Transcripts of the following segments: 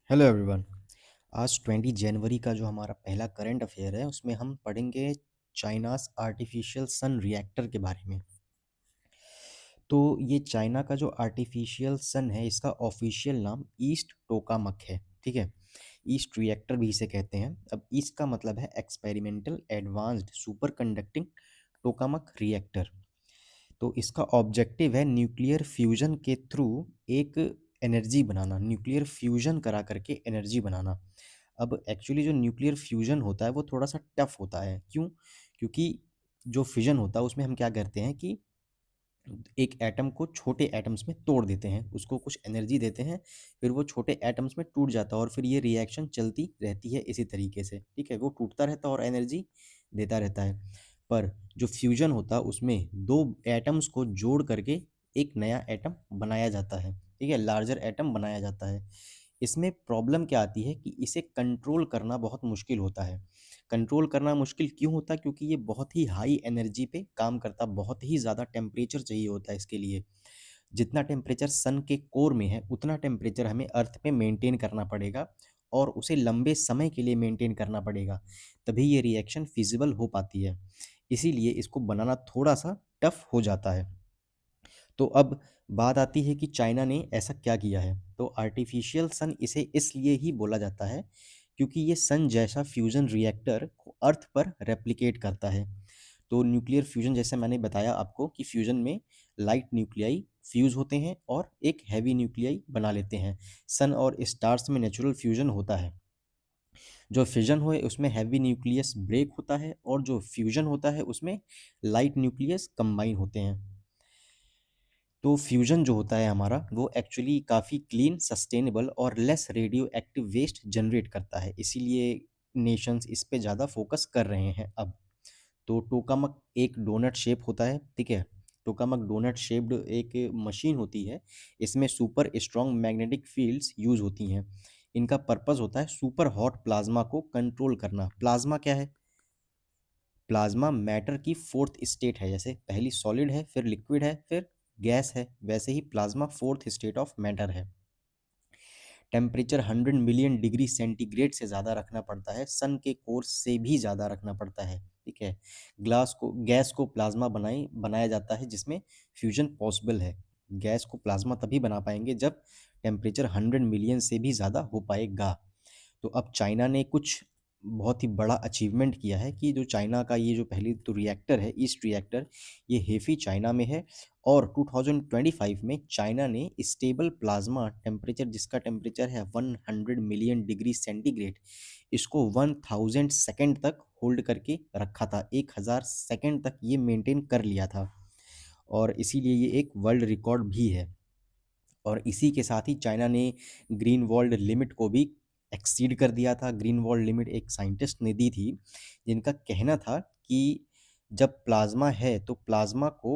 Hello everyone. आज 20 जनवरी का जो हमारा पहला करंट अफेयर है उसमें हम पढ़ेंगे चाइनास आर्टिफिशियल सन रिएक्टर के बारे में। तो ये चाइना का जो आर्टिफिशियल सन है इसका ऑफिशियल नाम ईस्ट टोकामक है। ठीक है, ईस्ट रिएक्टर भी इसे कहते हैं। अब ईस्ट का मतलब है experimental advanced super conducting tokamak reactor. तो इसका ऑब्जेक्टिव है न्यूक्लियर फ्यूजन के थ्रू एक एनर्जी बनाना, न्यूक्लियर फ्यूजन करा करके एनर्जी बनाना। अब एक्चुअली जो न्यूक्लियर फ्यूजन होता है वो थोड़ा सा टफ होता है। क्यों? क्योंकि जो फिजन होता है उसमें हम क्या करते हैं कि एक एटम को छोटे एटम्स में तोड़ देते हैं, उसको कुछ एनर्जी देते हैं, फिर वो छोटे एटम्स में टूट जाता है और फिर ये रिएक्शन चलती रहती है इसी तरीके से। ठीक है, वो टूटता रहता है और एनर्जी देता रहता है। पर जो फ्यूजन होता है उसमें दो एटम्स को जोड़ करके एक नया एटम बनाया जाता है। ठीक है, लार्जर एटम बनाया जाता है। इसमें प्रॉब्लम क्या आती है कि इसे कंट्रोल करना बहुत मुश्किल होता है। कंट्रोल करना मुश्किल क्यों होता है? क्योंकि ये बहुत ही हाई एनर्जी पे काम करता, बहुत ही ज़्यादा टेम्परेचर चाहिए होता है इसके लिए। जितना टेम्परेचर सन के कोर में है उतना टेम्परेचर हमें अर्थ पे मेंटेन करना पड़ेगा और उसे लंबे समय के लिए मेंटेन करना पड़ेगा, तभी ये रिएक्शन फिजिबल हो पाती है। इसीलिए इसको बनाना थोड़ा सा टफ हो जाता है। तो अब बात आती है कि चाइना ने ऐसा क्या किया है। तो आर्टिफिशियल सन इसे इसलिए ही बोला जाता है क्योंकि ये सन जैसा फ्यूजन रिएक्टर को अर्थ पर रेप्लिकेट करता है। तो न्यूक्लियर फ्यूजन जैसे मैंने बताया आपको कि फ्यूजन में लाइट न्यूक्लियाई फ्यूज होते हैं और एक हैवी न्यूक्लियाई बना लेते हैं। सन और स्टार्स में नेचुरल फ्यूजन होता है। जो फिजन हो उसमें हैवी न्यूक्लियस ब्रेक होता है और जो फ्यूजन होता है उसमें लाइट न्यूक्लियस कंबाइन होते हैं। तो फ्यूजन जो होता है हमारा वो एक्चुअली काफ़ी क्लीन, सस्टेनेबल और less radioactive waste generate करता है, इसीलिए नेशंस इस पे ज़्यादा फोकस कर रहे हैं अब। तो टोकामक एक डोनट शेप होता है। ठीक है, टोकामक डोनट शेप्ड एक मशीन होती है। इसमें super strong magnetic fields use होती हैं। इनका पर्पस होता है सुपर हॉट प्लाज्मा को कंट्रोल करना। प्लाज्मा क्या है? प्लाज्मा मैटर की फोर्थ स्टेट है। जैसे पहली सॉलिड है, फिर लिक्विड है, फिर गैस है, वैसे ही plasma fourth state of matter है। टेम्परेचर 100 मिलियन डिग्री सेंटीग्रेड से ज़्यादा रखना पड़ता है, सन के कोर से भी ज़्यादा रखना पड़ता है। ठीक है, गैस को प्लाज्मा बनाया जाता है जिसमें फ्यूजन पॉसिबल है। गैस को प्लाज्मा तभी बना पाएंगे जब टेम्परेचर 100 मिलियन से भी ज़्यादा हो पाएगा। तो अब चाइना ने कुछ बहुत ही बड़ा अचीवमेंट किया है कि जो चाइना का ये जो पहली तो रिएक्टर है, ईस्ट रिएक्टर, ये हेफी चाइना में है। और 2025 में चाइना ने स्टेबल प्लाज्मा टेम्परेचर, जिसका टेम्परेचर है 100 मिलियन डिग्री सेंटीग्रेड, इसको 1000 सेकेंड तक होल्ड करके रखा था। 1000 सेकेंड तक ये मेंटेन कर लिया था और इसीलिए ये एक वर्ल्ड रिकॉर्ड भी है। और इसी के साथ ही चाइना ने ग्रीन वर्ल्ड लिमिट को भी एक्सीड कर दिया था। ग्रीन वर्ल्ड लिमिट एक साइंटिस्ट ने दी थी जिनका कहना था कि जब प्लाज्मा है तो प्लाज्मा को,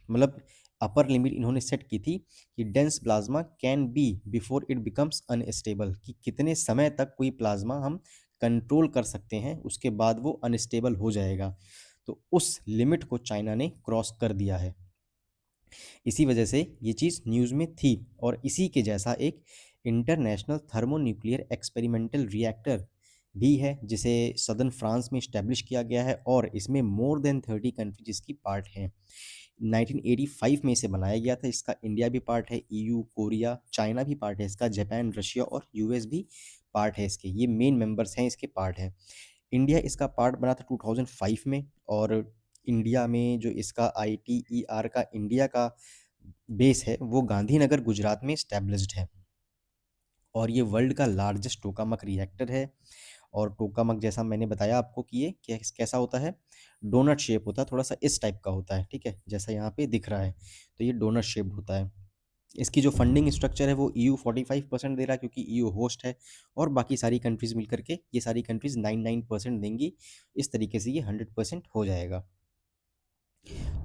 मतलब अपर लिमिट इन्होंने सेट की थी कि dense plasma can be before it becomes unstable, कि कितने समय तक कोई प्लाज्मा हम कंट्रोल कर सकते हैं उसके बाद वो अनस्टेबल हो जाएगा। तो उस लिमिट को चाइना ने क्रॉस कर दिया है। इसी वजह से ये चीज़ न्यूज़ में थी। और इसी के जैसा एक इंटरनेशनल थर्मोन्यूक्लियर एक्सपेरिमेंटल रिएक्टर भी है जिसे सदर्न फ्रांस में इस्टेब्लिश किया गया है और इसमें मोर देन 30 कंट्रीज इसकी पार्ट हैं। 1985 में इसे बनाया गया था। इसका इंडिया भी पार्ट है, ईयू, कोरिया, चाइना भी पार्ट है इसका, जापान, रशिया और यूएस भी पार्ट है इसके। ये मेन मेंबर्स हैं, इसके पार्ट हैं। इंडिया इसका पार्ट बना था 2005 में। और इंडिया में जो इसका ITER का इंडिया का बेस है वो गांधीनगर गुजरात में स्टैब्लिश्ड है। और ये वर्ल्ड का लार्जेस्ट टोकामक रिएक्टर है। और टोकामक जैसा मैंने बताया आपको कि ये कैसा होता है, डोनट शेप होता है, थोड़ा सा इस टाइप का होता है। ठीक है, जैसा यहाँ पे दिख रहा है, तो ये डोनट शेप्ड होता है। इसकी जो फंडिंग स्ट्रक्चर है वो EU 45% दे रहा है क्योंकि EU होस्ट है। और बाकी सारी कंट्रीज मिलकर के ये सारी कंट्रीज 99% देंगी। इस तरीके से ये 100% हो जाएगा।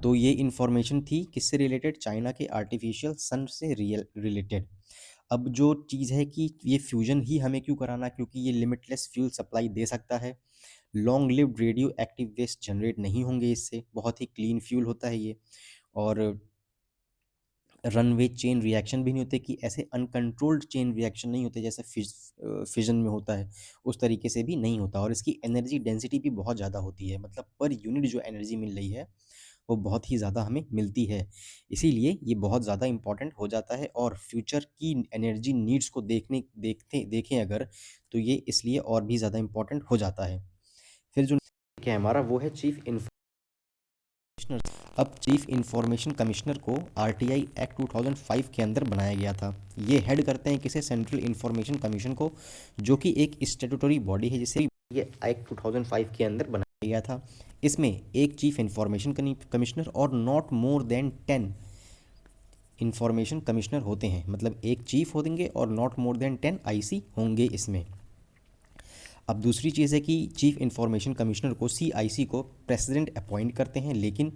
तो ये इन्फॉर्मेशन थी किससे रिलेटेड, चाइना के आर्टिफिशियल सन से रिलेटेड। अब जो चीज़ है कि ये फ्यूजन ही हमें क्यों कराना, क्योंकि ये लिमिटलेस फ्यूल सप्लाई दे सकता है। Long lived radioactive waste generate नहीं होंगे इससे, बहुत ही क्लीन फ्यूल होता है ये। और रनवे चेन रिएक्शन भी नहीं होते, कि ऐसे अनकंट्रोल्ड चेन रिएक्शन नहीं होते जैसे फिजन में होता है, उस तरीके से भी नहीं होता। और इसकी एनर्जी डेंसिटी भी बहुत ज़्यादा होती है, मतलब पर यूनिट जो एनर्जी मिल रही है वो बहुत ही ज़्यादा हमें मिलती है। इसीलिए ये बहुत ज़्यादा इम्पोर्टेंट हो जाता है, और फ्यूचर की एनर्जी नीड्स को देखें अगर, तो ये इसलिए और भी ज़्यादा इम्पोर्टेंट हो जाता है। फिर जो क्या है हमारा, वो है चीफ कमिश्नर। अब चीफ इंफॉर्मेशन कमिश्नर को आरटीआई एक्ट 2005 के अंदर बनाया गया था। ये हेड करते हैं किसे, सेंट्रल इंफॉर्मेशन कमीशन को, जो कि एक स्टेटूटरी बॉडी है, जिसे ये एक्ट 2005 के अंदर बनाया गया था। इसमें एक चीफ इंफॉर्मेशन कमिश्नर और not more than 10 information commissioner होते हैं, मतलब एक चीफ होंगे और नॉट मोर देन 10 आईसी होंगे इसमें। अब दूसरी चीज़ है कि चीफ इंफॉर्मेशन कमिश्नर को सीआईसी को प्रेसिडेंट अपॉइंट करते हैं, लेकिन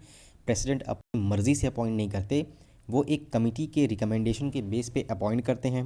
प्रेसिडेंट अपनी मर्ज़ी से अपॉइंट नहीं करते, वो एक कमिटी के रिकमेंडेशन के बेस पे अपॉइंट करते हैं।